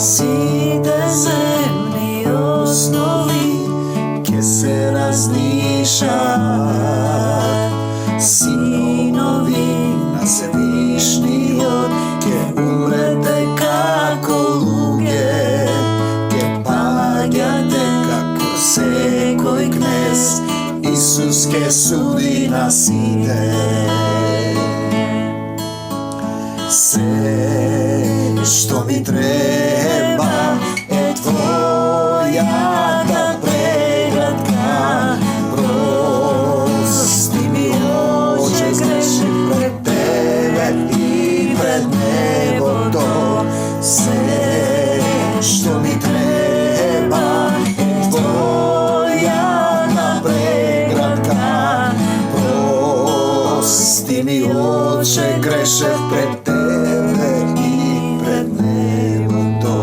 Сите земни основи ке се разнишат, синови на Всевишниот ке умрете како луѓе, ке паѓате како секој кнез, Исус ке суди на сите. Се што ми треба е твојата преградка. Прости ми, Отче, грешив пред тебе и пред небото. Се што ми треба е твојата преградка. Прости ми, Отче, грешев пред тебе и пред небото.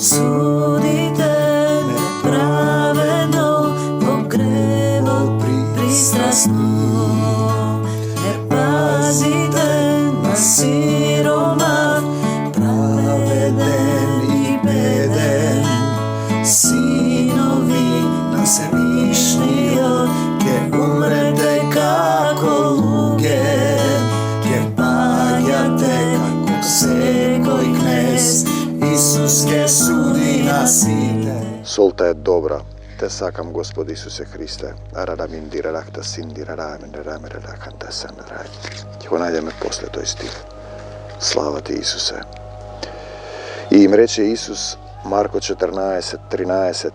Судите неправедно, во гревот пристрасно. Не пазите на сиромах, праведен и беден. Синови на Всевишниот ке умрете како луѓе, ке паѓате како секој кнез, Исус ке суди на сите. Солта е добра. Те сакам, Господи Исусе Христе. Арадаминдирарахта синдирараминдирарамирараханта сандарай. Ќе го најдеме после тој стих. Слава ти, Исусе. И им рече Исус, Марко 14:27,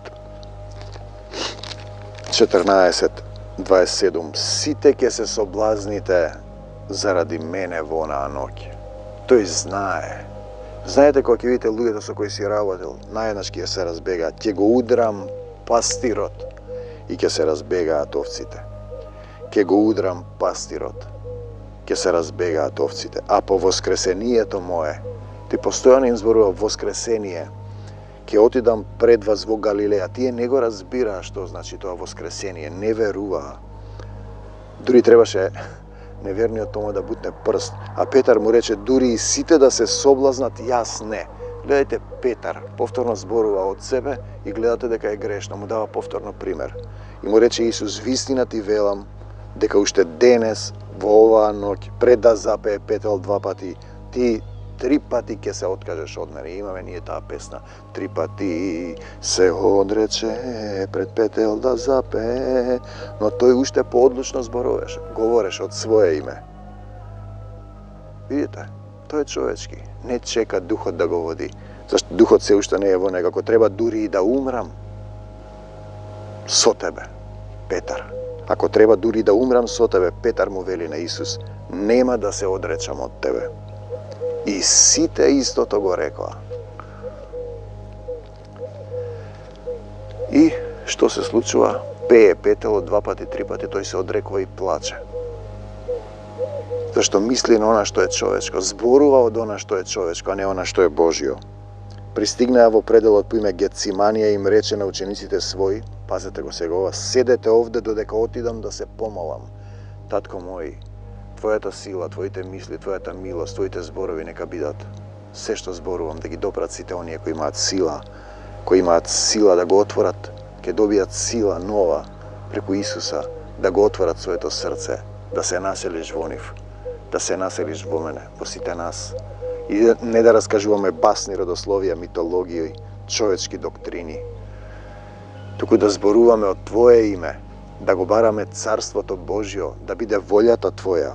сите ќе се соблазните заради мене во онаа ноќ. Тој знае. Знаете, кога ќе видите луѓето со кои си работел, наједнаш ќе се разбегаат, ќе го удрам пастирот и ќе се разбегаат овците. Ќе го удрам пастирот, ќе се разбегаат овците. А по воскресението мое, ти постојано им зборува воскресение, ќе отидам пред вас во Галилеја. Тие не го разбираа што значи тоа воскресение, не веруваа. Дури требаше неверниот Тома да бутне прст, а Петар му рече, дури и сите да се соблазнат, јас не. Гледайте, Петар повторно зборува од себе и гледате дека е грешно, му дава повторно пример. И му рече Исус, вистина ти велам, дека уште денес, во оваа ноќ, пред да запее Петел 2 пати, ти 3 пати ќе се откажеш од мене. Имаме ние таа песна. 3 пати се одрече пред Петел да запее, но тој уште поодлучно зборуваше, говореше од свое име. Видите? Тој е човечки. Не чека духот да го води. Зашто духот се уште не е во него. Ако треба дури и да умрам со тебе, Петар. Ако треба дури да умрам со тебе, Петар му вели на Исус, нема да се одречам од тебе. И сите истото го рекоа. И што се случува? Пее Петело 2 пати, 3 пати, тој се одрекува и плаче. Зашто мисли на она што е човечко, зборува од она што е човечко, а не она што е Божјо. Пристигнаа во пределот по име Гетсиманија и им рече на учениците своји, пазете го сега ова, седете овде додека отидам да се помолам. Татко мој, твојата сила, твоите мисли, твојата милост, твоите зборови нека бидат се што зборувам, да ги допрат сите оние кои имаат сила да го отворат, ќе добијат сила нова преку Исуса, да го отворат своето срце, да се населиш во нив, да се населиш во мене, во сите нас. И не да раскажуваме басни, родословија, митологија, човечки доктрини, туку да зборуваме од Твое име, да го бараме Царството Божјо, да биде волјата Твоја.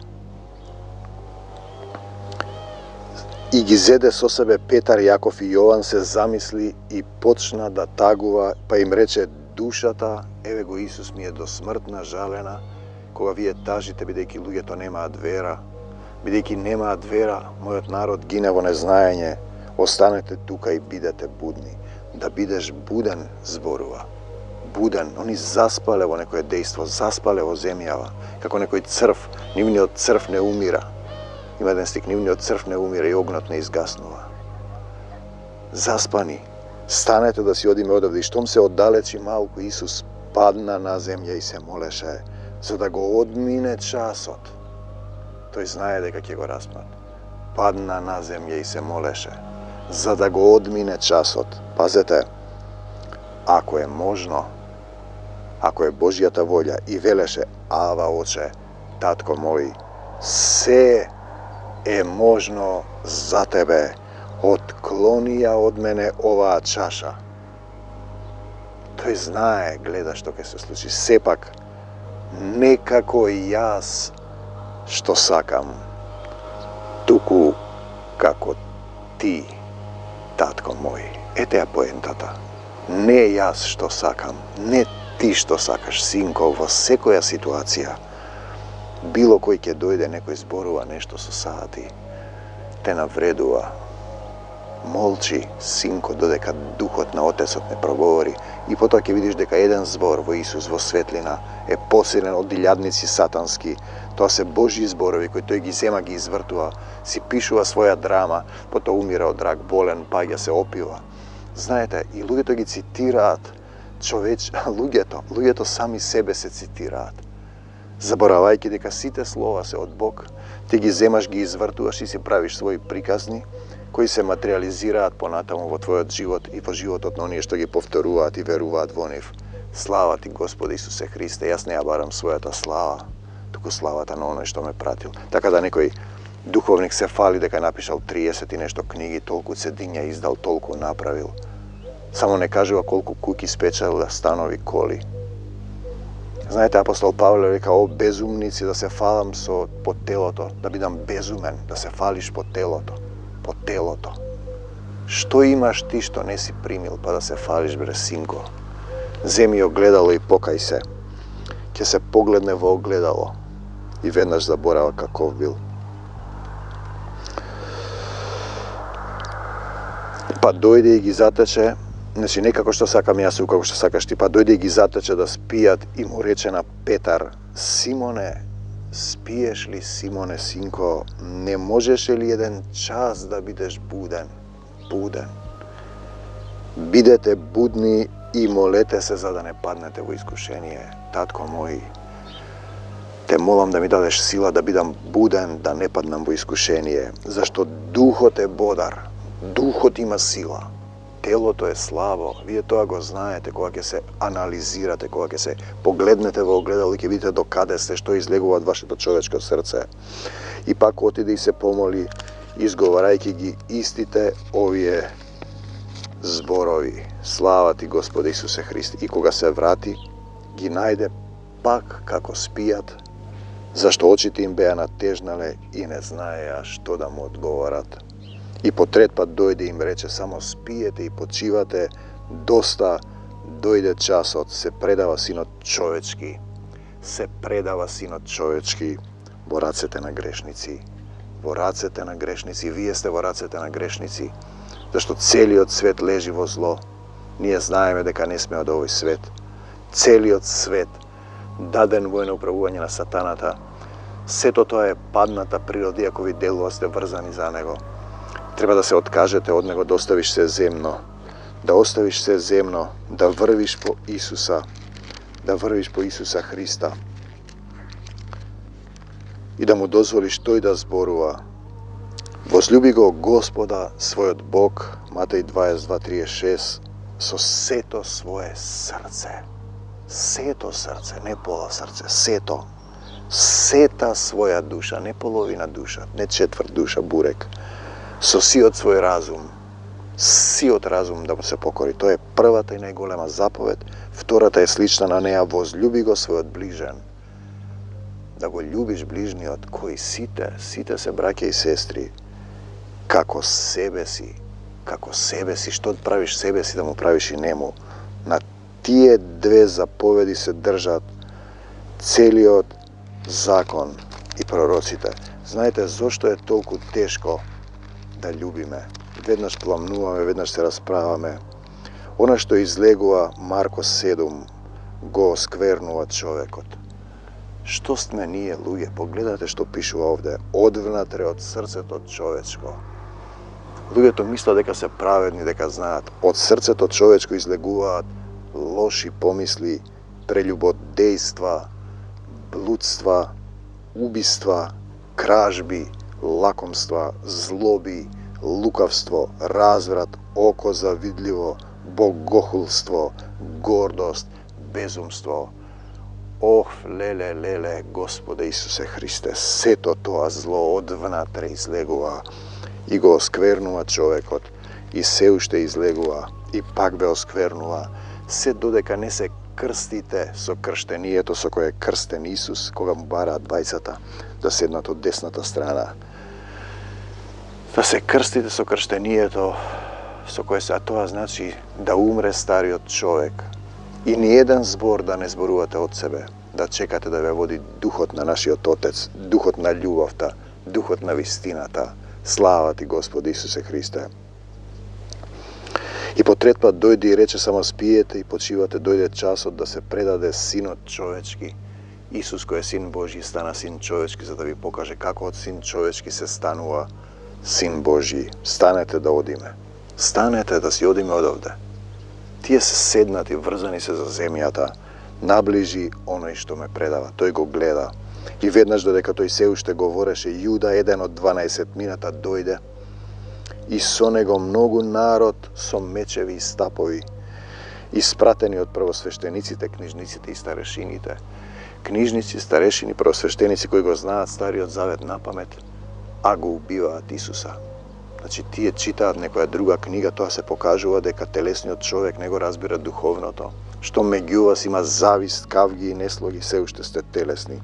И ги зеде со себе Петар, Јаков и Јован, се замисли и почна да тагува, па им рече, душата, еве го Исус ми е до смртна жалена, кога вие тажите, бидејќи луѓето немаат вера. Бидејќи немаат вера, мојот народ гине во незнаење, останете тука и бидете будни. Да бидеш буден, зборува. Буден, они заспале во некое дејство, заспале во земјава, како некој црв, нивниот црв не умира. Има еден стик, нивниот црв не умира и огнот не изгаснува. Заспани, станете да си одиме одевде. И штом се оддалечи малку, Исус падна на земја и се молеше, за да го одмине часот. Тој знае дека ќе го распнат. Падна на земја и се молеше, за да го одмине часот. Пазете, ако е можно, ако е Божјата волја, и велеше, Ава, Оче, Татко мој, се е можно за тебе, отклони ја од мене оваа чаша. Тој знае, гледа што ќе се случи. Сепак, не како јас што сакам, туку како ти, Татко мој. Ете ја поентата. Не јас што сакам, не ти што сакаш, синко, во секоја ситуација. Било кој ќе дојде, некој зборува нешто со сати, те навредува. Молчи, синко, додека духот на Отецот не проговори, и потоа ќе видиш дека еден збор во Исус, во светлина, е посилен од илјадници сатански. Тоа се Божји зборови кои тој ги зема, ги извртува, си пишува своја драма, потоа умира од рак, болен, паѓа се, опива. Знаете, и луѓето ги цитираат, луѓето сами себе се цитираат. Заборавајќи дека сите слова се од Бог, ти ги земаш, ги извртуваш и си правиш своји приказни, кои се материализираат понатаму во твојот живот и во животот на оние што ги повторуваат и веруваат во нив. Слава ти, Господи Исусе Христе, јас не ја барам својата слава, туку славата на оној што ме пратил. Така да некој духовник се фали дека напишал 30 и нешто книги, толку цедиња издал, толку направил. Само не кажува колку куки спечелил, станови, коли. Знаете, апостол Павле река, о безумници, да се фалам по телото, да бидам безумен, да се фалиш по телото. По телото. Што имаш ти што не си примил, па да се фалиш, бре, синко? Земи огледало и покај се. Ќе се погледне во огледало и веднаш заборава каков бил. Па дојде и ги затече, значи не како што сакам јас, како што сакаш ти, па дојде и ги затече да спијат и му рече на Петар, Симоне, спиеш ли, Симоне, синко, не можеше ли еден час да бидеш буден? Буден. Бидете будни и молете се за да не паднете во искушение. Татко мој, те молам да ми дадеш сила да бидам буден, да не паднам во искушение, зашто духот е бодар, духот има сила. Телото е слабо, вие тоа го знаете кога ќе се анализирате, кога ќе се погледнете во огледало и ќе видите до каде сте, што излегува од вашето човечко срце. И пак отиде и се помоли, изговарајќи ги истите овие зборови. Слава ти, Господи Исусе Христе. И кога се врати, ги најде пак како спијат, зашто очите им беа натежнале и не знаеа што да му одговорат. И по трет пат дојде и им рече, само спиете и почивате, доста, дојде часот, се предава Синот човечки, се предава Синот човечки во рацете на грешници. Во рацете на грешници, вие сте во рацете на грешници, зашто целиот свет лежи во зло. Ние знаеме дека не сме од овој свет. Целиот свет, даден во едно управување на сатаната, сето тоа е падната природа, ако ви делува сте врзани за него. Треба да се откажете од него, да оставиш се земно. Да оставиш се земно, да врвиш по Исуса. Да врвиш по Исуса Христа. И да му дозволиш тој да зборува. Возлюби го Господа, својот Бог, Матеј 22:36, со сето свое срце. Сето срце, не пола срце, сето. Сета своја душа, не половина душа, не четврт душа, бурек. Со сиот свој разум, сиот разум да му се покори. Тоа е првата и најголема заповед, втората е слична на неа, возлюби го својот ближен. Да го љубиш ближниот, кој сите се браќа и сестри, како себе си, што правиш себе си да му правиш и нему. На тие две заповеди се држат целиот закон и пророците. Знаете зошто е толку тешко да љубиме? Веднаш пламнуваме, веднаш се расправаме. Она што излегува Марко 7 го сквернува човекот. Што сме ние, луѓе? Погледнете што пишува овде. Одвнатре од срцето човечко. Луѓето мислат дека се праведни, дека знаат. Од срцето човечко излегуваат лоши помисли, прелюбодејства, блудства, убиства, кражби, лакомства, злоби, лукавство, разврат, око завидливо, богохулство, гордост, безумство. Ох, леле, Господе Исусе Христе, сето тоа зло одвнатре излегува и го осквернува човекот, и се уште излегува, и пак бе осквернува, се додека не се крстите со крштението со кое е крстен Исус, кога му бараат двајцата да седнат од десната страна. Да се крстите со крштението со кое се, а тоа значи да умре стариот човек. И ни еден збор да не зборувате од себе, да чекате да ве води духот на нашиот Отец, духот на љубовта, духот на вистината. Слава ти, Господи Исусе Христе. И по трет пат дојде и рече: само спиете и почивате, дојде часот да се предаде Синот човечки. Исус кој е Син Божи стана Син човечки за да ви покаже како од Син човечки се станува Син Божи. Станете да одиме. Станете да си одиме одовде. Тие се седнати, врзани се за земјата. Наближи оној што ме предава. Тој го гледа. И веднаш додека тој се уште говореше, Јуда, еден од 12 мината, дојде. И со него многу народ со мечеви и стапови, испратени од првосвештениците, книжниците и старешините. Книжници, старешини, првосвештеници кои го знаат Стариот Завет на памет, а го убиваат Исуса. Значи, тие читаат некоја друга книга, тоа се покажува дека телесниот човек не го разбира духовното. Што меѓу вас има завист, кавги и неслоги, се уште сте телесни.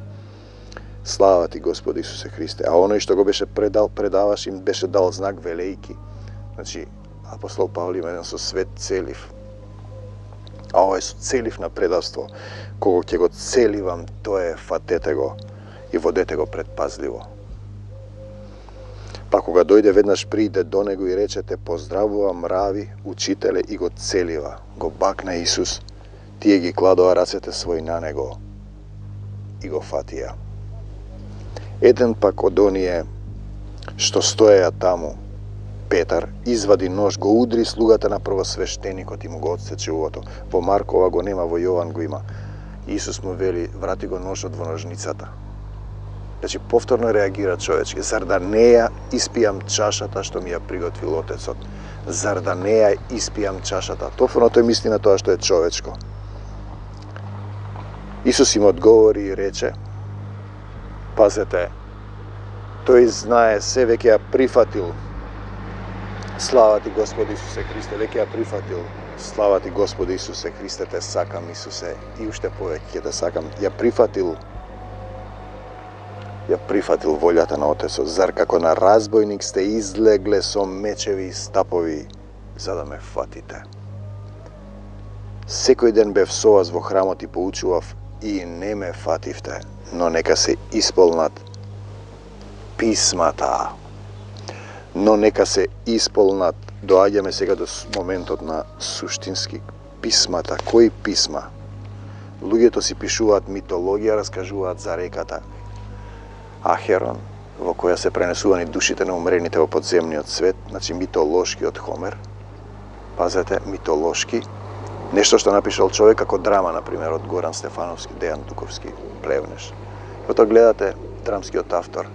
Слава ти, Господи Исусе Христе. А оној што го беше предаваш им беше дал знак велејки. Значи, апостол Павле има еден со свет целив. А овој со целив на предавство. Кога ќе го целивам, тоа е, фатете го и водете го предпазливо. Па кога дојде, веднаш пријде до него и речете: поздравувам, рави, учителе, и го целива. Го бакна Исус. Тие ги кладоа рацете своји на него и го фатија. Еден пак од оние што стоеја таму, Петар, извади нож, го удри слугата на првосвештеникот и му го отсече уото. Во Маркова го нема, во Јован го има. Исус му вели: врати го ножот во ножницата. Значи, повторно реагира човечки. Зар да не ја испијам чашата што ми ја приготвил Отецот? Зар да не ја испијам чашата? Повторно тој мисли на тоа што е човечко. Исус им одговори и рече: пазете, тој знае се, веќе ја прифатил. Слава ти, Господи Исусе Христе, веќе ја прифатил. Слава ти, Господи Исусе Христе, те сакам, Исусе, и уште повеќе ќе те сакам. Ја прифатил волјата на Отецот. Зар како на разбойник сте излегле со мечеви и стапови за да ме фатите? Секој ден бев со вас во храмот и поучував и не ме фативте, но нека се исполнат писмата. Но нека се исполнат. Доаѓаме сега до моментот на суштински писмата. Кои писма? Луѓето си пишуваат митологија, раскажуваат за реката Ахерон, во која се пренесувани душите на умрените во подземниот свет, значи митолошки од Хомер. Пазете, митолошки. Нешто што напишал човек како драма, например, од Горан Стефановски, Дејан Дуковски, Плевнеш. Кога гледате драмскиот автор,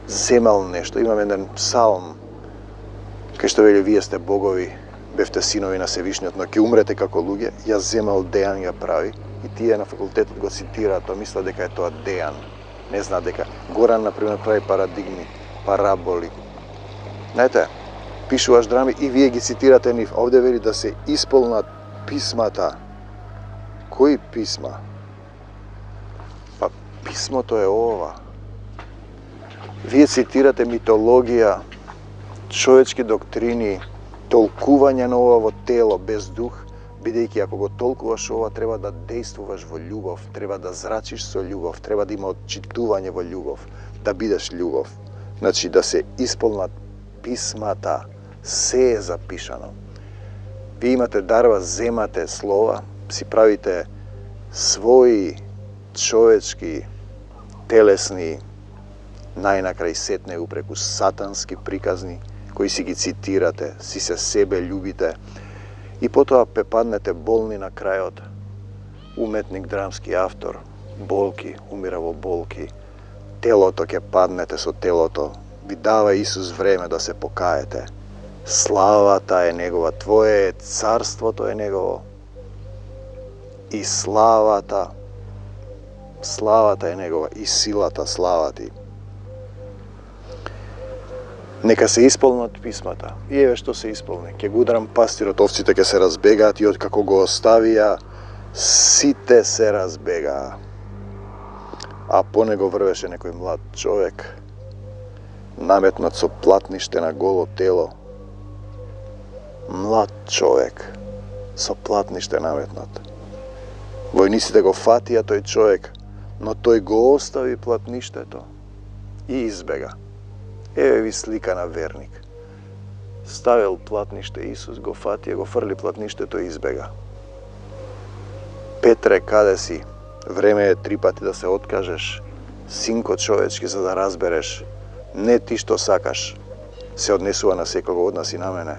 земал нешто, имам еден псалм, кај што вели: вие сте богови, бевте синови на Севишниот, но ќе умрете како луѓе. Ја земал, Дејан ја прави, и тие на факултетот го цитираат, тоа мислат дека е тоа Дејан. Не знаат дека Горан, например, прави парадигми, параболи. Знаете, пишуваш драми и вие ги цитирате нив. Овде вели да се исполнат писмата. Кои писма? Па писмото е ова. Вие цитирате митологија, човечки доктрини, толкување на ова во тело без дух, бидејќи ако го толкуваш ова, треба да действуваш во љубов, треба да зрачиш со љубов, треба да има отчитување во љубов, да бидеш љубов. Значи да се исполнат писмата, се е запишано. Вие имате дарба, земате слова, си правите своји човечки, телесни, најнакрај сетнеу преку сатански приказни, кои си ги цитирате, си се себе љубите, и потоа паднете болни на крајот. Уметник, драмски автор, болки, умира во болки. Телото ќе паднете со телото. Ви дава Исус време да се покаете. Славата е Негова, Твое е царството е Негово. И славата е Негова, и силата слава Ти. Нека се исполнат писмата. И еве што се исполни. Ке го ударам пастирот, овците ке се разбегаат и откако го оставија, сите се разбегаа. А по него врвеше некој млад човек, наметнат со платниште на голо тело. Млад човек со платниште наметнат. Војниците го фатија тој човек, но тој го остави платништето и избега. Еве ви слика на верник. Ставил платниште Исус, го фатија, го фрли платништето и избега. Петре, каде си? Време е 3 пати да се откажеш. Синко човечки, за да разбереш. Не ти што сакаш се однесува на секого од нас и на мене,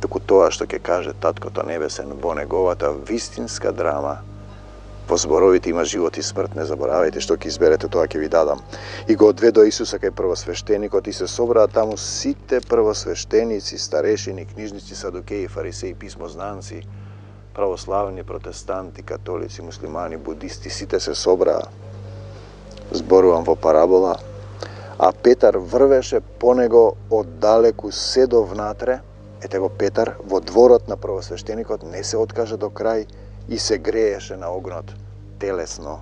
туку тоа што ќе каже Таткото Небесен во неговата вистинска драма. Во зборовите има живот и смрт, не заборавајте што ќе изберете, тоа ќе ви дадам. И го одведо Исуса кај првосвештеникот и се собраа таму сите првосвештеници, старешини, книжници, садукеи, фарисеи, писмознанци, православни, протестанти, католици, муслимани, будисти, сите се собраа. Зборувам во парабола. А Петар врвеше по него оддалеку се до внатре. Ете го Петар во дворот на првосвештеникот, не се откажа до крај и се грееше на огнот телесно.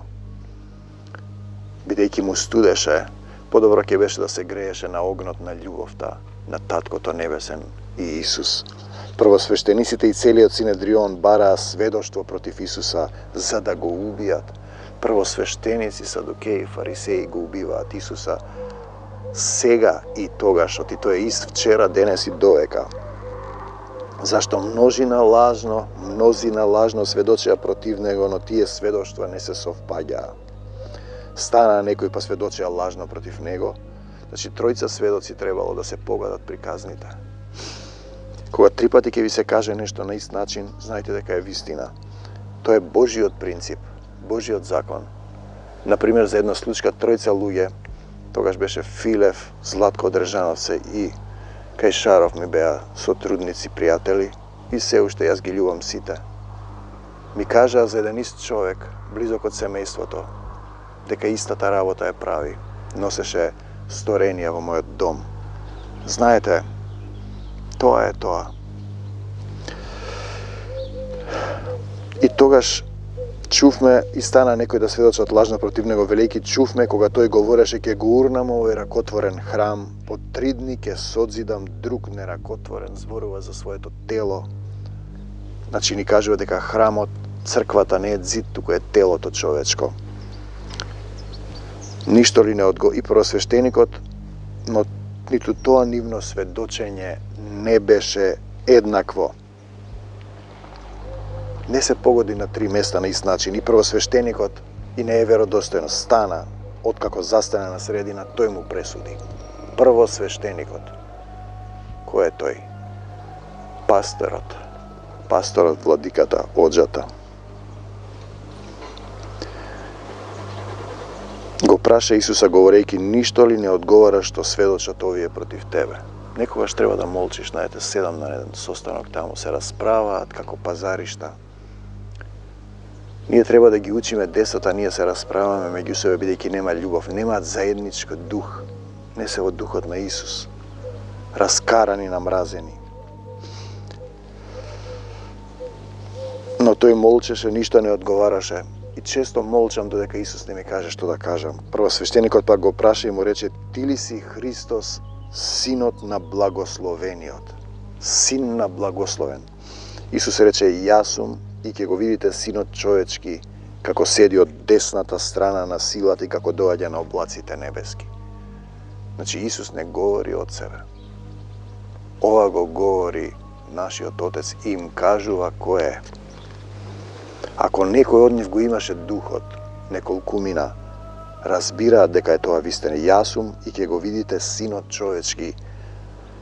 Бидејќи му студеше, подобро ќе беше да се грееше на огнот на љубовта на Таткото Небесен и Исус. Првосвештениците и целиот Синедрион бараа сведоштво против Исуса за да го убијат. Првосвештеници, садукеи, фарисеи го убиваат Исуса сега и тогаш, и тој е ист вчера, денес и довека. Зашто мнозина лажно сведочеа против него, но тие сведоштва не се совпаѓаа. Стана некој па сведочеа лажно против него. Значи, тројца сведоци требало да се погадат при казните. Кога 3 пати ќе ви се каже нешто на ист начин, знајте дека е вистина. Тоа е Божиот принцип, Божиот закон. Например, за една случка, тројца луѓе, тогаш беше Филев, Златко Држановце и Кајшаров ми беа сотрудници, пријатели, и се уште јас ги љубам сите. Ми кажаа за еден ист човек, близок од семејството, дека истата работа ја прави. Носеше сторенија во мојот дом. Знаете, тоа е тоа. И тогаш чувме и стана некој да сведочат лажно против него, велики чувме кога тој говореше ќе го урнам овој ракотворен храм, по 3 дни ќе созидам друг неракотворен, зборува за своето тело. Значи ни кажува дека храмот, црквата не е зид, туку е телото човечко. Ништо ли не и првосвештеникот, но ниту тоа нивно сведочење не беше еднакво. Не се погоди на 3 места на ист начин. И првосвештеникот и не е веродостојно. Стана, откако застане на средина, тој му пресуди. Првосвештеникот. Кој е тој? Пасторот. Пасторот, владиката, оџата. Го праша Исуса говорејќи, ништо ли не одговара што сведочат овие против тебе? Некогаш треба да молчиш, знаете, 7 на еден состанок таму се расправаат како пазаришта. Ние треба да ги учиме децата, ние се расправаме меѓу себе, бидејќи нема љубов, немаат заеднички дух, не се во духот на Исус. Раскарани, намразени. Но тој молчеше, ништо не одговараше. И често молчам додека Исус не ми каже што да кажам. Првосвештеникот пак го праша и му рече, ти ли си Христос, синот на благословениот? Син на благословен. Исус рече, јас сум, и ќе го видите синот човечки како седи од десната страна на силата и како доаѓа на облаците небески. Значи Исус не говори од себе. Ова го говори нашиот Отец и им кажува кој е. Ако некој од нив го имаше духот, неколкумина разбираат дека е тоа вистина. Јас сум и ќе го видите Синот човечки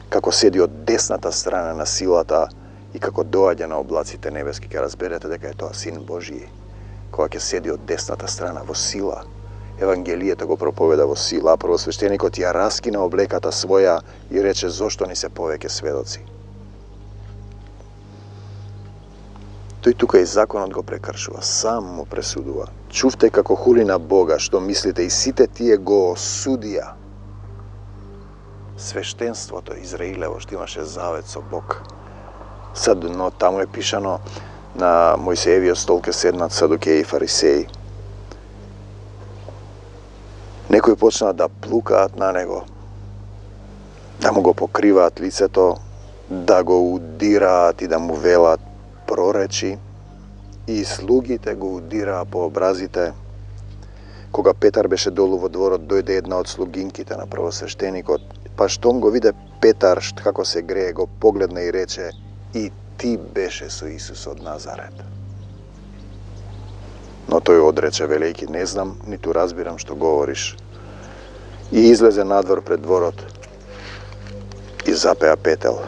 како седи од десната страна на силата и како доаѓа на облаците небески. Ќе разберете дека е тоа Син Божји, кога ќе седи од десната страна во сила. Евангелието го проповеда во сила, а првосвештеникот ја раскина облеката своја и рече: зошто ни се повеќе сведоци? Тој тука и законот го прекршува, сам му пресудува. Чувте како хули на Бога, што мислите, и сите тие го осудија. Свештенството Израилево што имаше завет со Бог. Но таму е пишано на Мојсеевиот стол ке седнат садукеи и фарисеи. Некои почнаа да плукаат на него, да му го покриваат лицето, да го удираат и да му велат проречи, и слугите го удираа по образите. Кога Петар беше долу во дворот, дојде една од слугинките на првосвештеникот, па штом го виде Петар како се грее, го погледна и рече: и ти беше со Исус од Назарет. Но тој одрече, велејќи: не знам, ниту разбирам што говориш. И излезе надвор пред дворот и запеа петел.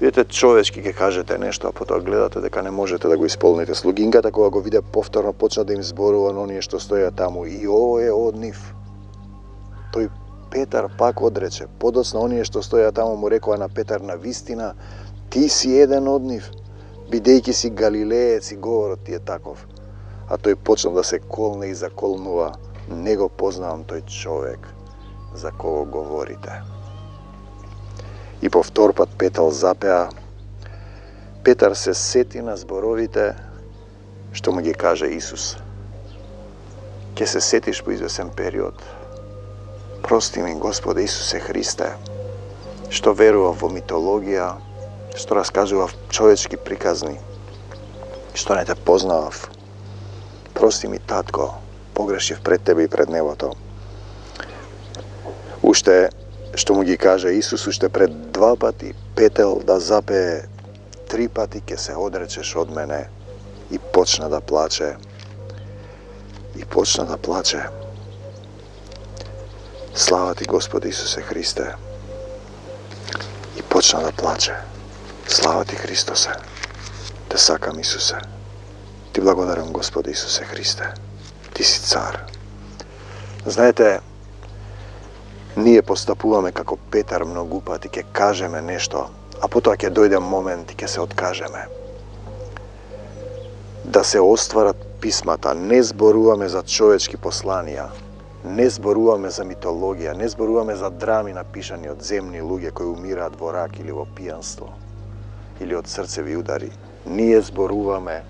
Видите, човечки ќе кажете нешто, а потоа гледате дека не можете да го исполните. Слугинката, кога го виде повторно, почна да им зборува на оние што стоја таму: и ово е од нив. Тој Петар пак одрече. Подоцна оние што стоја таму му рекоа на Петар: на вистина, ти си еден од нив, бидејќи си галилеец и говорот ти е таков. А тој почна да се колне и заколнува: не го познавам тој човек за кого говорите. И по втор пат петел запеа. Петар се сети на зборовите што му ги каже Исус. Ке се сетиш по извесен период: прости ми, Господе Исусе Христе, што верував во митологија, што раскажував човечки приказни, што не те познавав. Прости ми, татко, погрешив пред тебе и пред небото. Уште што му ги каже Исус, уште пред 2 пати петел да запее, 3 пати ќе се одречеш од мене. И почна да плаче. И почна да плаче. Слава ти, Господи Исусе Христе. И почна да плаче. Слава ти, Христосе. Те сакам, Исусе. Ти благодарам, Господи Исусе Христе. Ти си цар. Знаете, ние постапуваме како Петар многу пати, ќе кажеме нешто, а потоа ќе дојде момент и ќе се откажеме. Да се остварат писмата, не зборуваме за човечки посланија, не зборуваме за митологија, не зборуваме за драми напишани од земни луѓе кои умираат во рак или во пијанство, или од срцеви удари. Ние зборуваме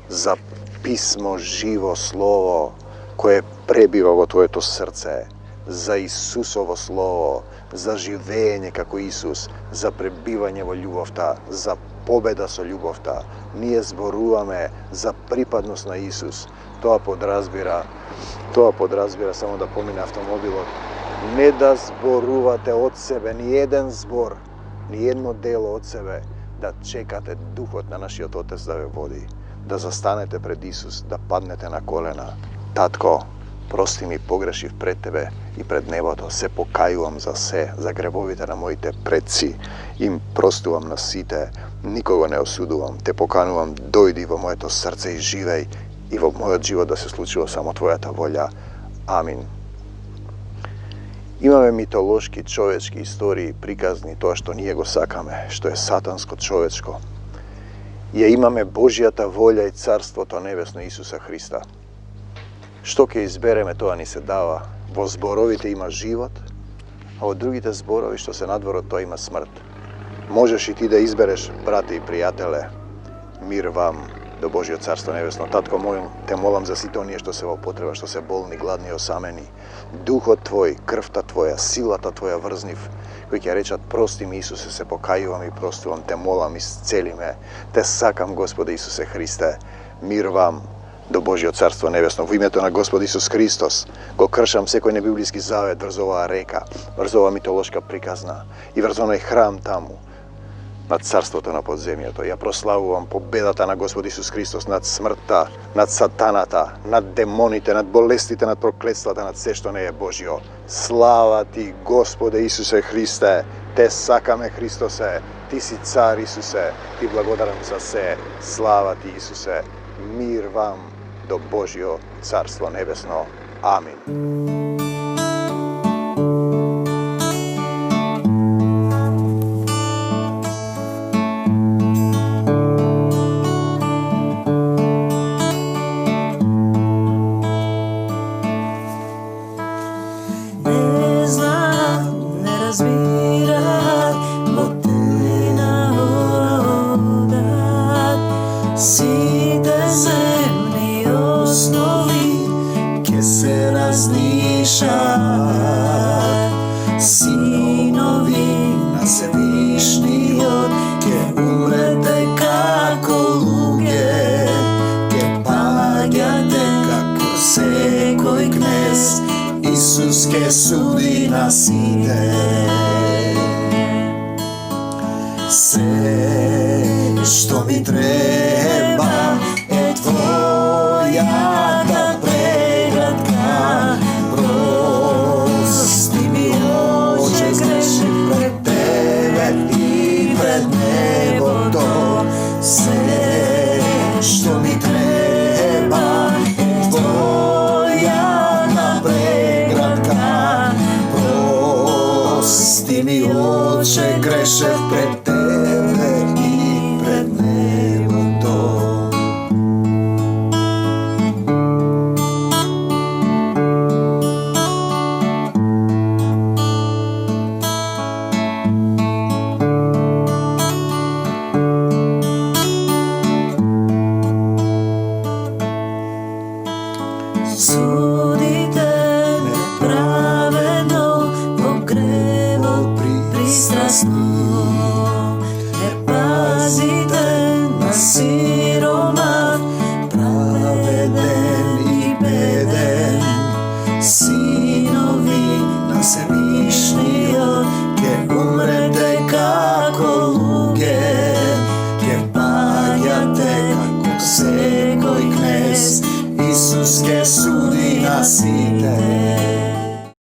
за писмо, живо слово, кое пребива во твоето срце, за Исусово слово, за живење како Исус, за пребивање во љубовта, за победа со љубовта. Ние зборуваме за припадност на Исус. Тоа подразбира, само да помине автомобилот, не да зборувате од себе, ни еден збор, ни едно дело од себе, да чекате Духот на нашиот Отец да ве води, да застанете пред Исус, да паднете на колена. Татко, прости ми, погрешив пред тебе и пред небото, се покајувам за се, за гребовите на моите предци, им простувам на сите, никого не осудувам, те поканувам, дојди во моето срце и живеј, и во мојот живот да се случува само твојата волја. Амин. Имаме митолошки, човечки истории, приказни, тоа што ние го сакаме, што е сатанско, човечко. Ја имаме Божјата волја и Царството Небесно Исуса Христа. Што ќе избереме, тоа ни се дава. Во зборовите има живот, а во другите зборови што се надвор од тоа има смрт. Можеш и ти да избереш, брате и пријателе, мир вам до Божјо Царство Небесно. Татко мој, те молам за сите оние што се во потреба, што се болни, гладни и осамени. Духот Твој, крвта Твоја, силата Твоја врзнив, кои ќе речат: прости ми, Исусе, се покајувам и простувам, те молам, исцели ме. Те сакам, Господе Исусе Христе. Мир вам до Божјо Царство Небесно. Во името на Господ Исус Христос го кршам секој небиблиски завет врз оваа река, врз оваа митолошка приказна и врз оној храм таму, над царството на подземјето. Ја прославувам победата на Господ Исус Христос над смртта, над сатаната, над демоните, над болестите, над проклетствата, над се што не е Божјо. Слава ти, Господе Исусе Христе, те сакаме, Христосе, ти си цар, Исусе, ти благодарам за се. Слава ти, Исусе, мир вам до Божјо царство небесно. Амин. Не знам, не разбирам, но те народат сите земни основи ке се разнишат. Синови на Севишниот ке умрете како луѓе, ке паѓате како секој кнез. Исус ке суди на сите. Се што ми треба е твојата преградка. Прости ми, Отче, грешив пред тебе и пред небото. Се што ми треба е твојата преградка. Прости ми, Отче, грешев пред тебе